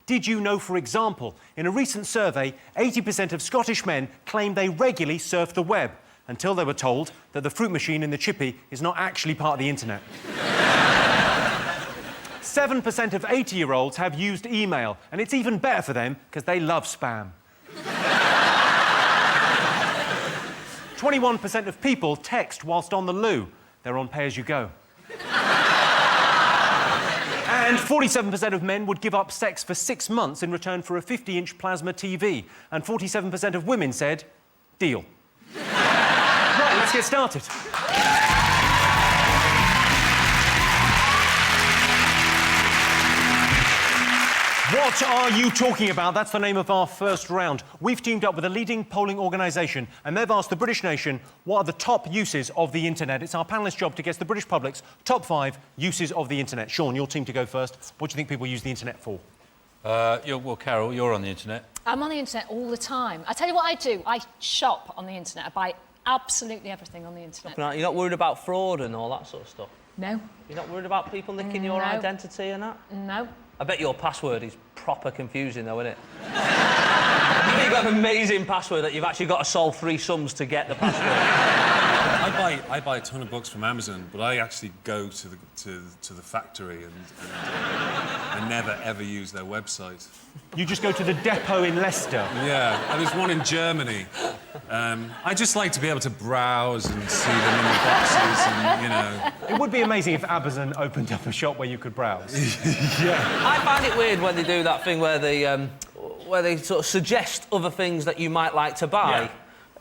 did you know, for example, in a recent survey, 80% of Scottish men claim they regularly surf the web, until they were told that the fruit machine in the chippy is not actually part of the internet. 7% of 80-year-olds have used email, and it's even better for them because they love spam. 21% of people text whilst on the loo. They're on pay-as-you-go. And 47% of men would give up sex for 6 months in return for a 50-inch plasma TV. And 47% of women said, deal. Right, let's get started. What are you talking about? That's the name of our first round. We've teamed up with a leading polling organisation and they've asked the British nation what are the top uses of the internet. It's our panellists' job to guess the British public's top 5 uses of the internet. Sean, your team to go first. What do you think people use the internet for? Well, Carol, you're on the internet. I'm on the internet all the time. I tell you what I do. I shop on the internet. I buy absolutely everything on the internet. You're not worried about fraud and all that sort of stuff? No. You're not worried about people nicking your identity and that? No. I bet your password is proper confusing, though, isn't it? You've got an amazing password that you've actually got to solve 3 sums to get the password. I buy a ton of books from Amazon, but I actually go to the factory and I never ever use their website. You just go to the depot in Leicester? Yeah, and there's one in Germany. I just like to be able to browse and see them in the boxes and, you know... It would be amazing if Amazon opened up a shop where you could browse. Yeah. I find it weird when they do that thing where they sort of suggest other things that you might like to buy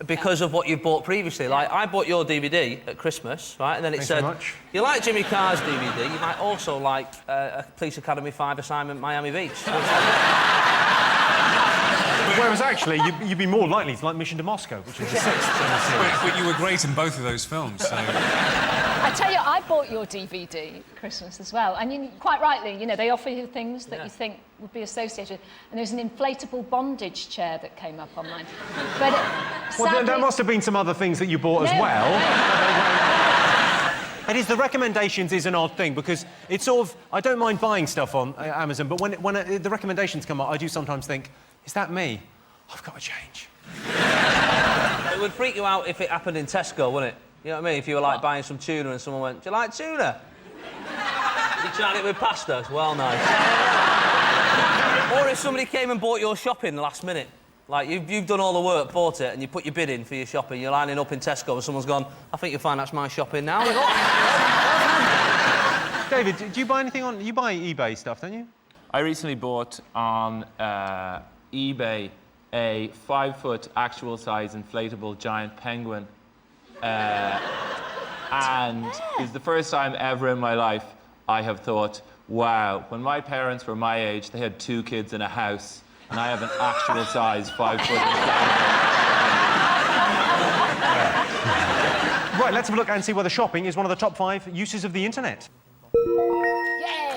because of what you've bought previously. Like, I bought your DVD at Christmas, right? And then it said, you like Jimmy Carr's DVD, you might also like a Police Academy 5 assignment Miami Beach. Whereas, actually, you'd be more likely to like Mission to Moscow, which is the 6th in the series. But you were great in both of those films, so... I tell you, I bought your DVD at Christmas as well, and you, quite rightly, you know, they offer you things that you think would be associated. And there's an inflatable bondage chair that came up on mine. But well, there must have been some other things that you bought as well. It is, the recommendations is an odd thing, because it's sort of... I don't mind buying stuff on Amazon, but when the recommendations come up, I do sometimes think, is that me? I've got to change. It would freak you out if it happened in Tesco, wouldn't it? You know what I mean? If you were, like, buying some tuna and someone went, do you like tuna? You tried it with pasta? It's well nice. Or if somebody came and bought your shopping last minute. Like, you've done all the work, bought it, and you put your bid in for your shopping, you're lining up in Tesco and someone's gone, I think you'll find that's my shopping now. David, do you buy anything on... You buy eBay stuff, don't you? I recently bought on eBay a 5-foot actual-size inflatable giant penguin. And it's the first time ever in my life I have thought, wow, when my parents were my age, they had 2 kids in a house, and I have an actual-size 5-foot Right, let's have a look and see whether shopping is one of the top 5 uses of the internet. Yeah!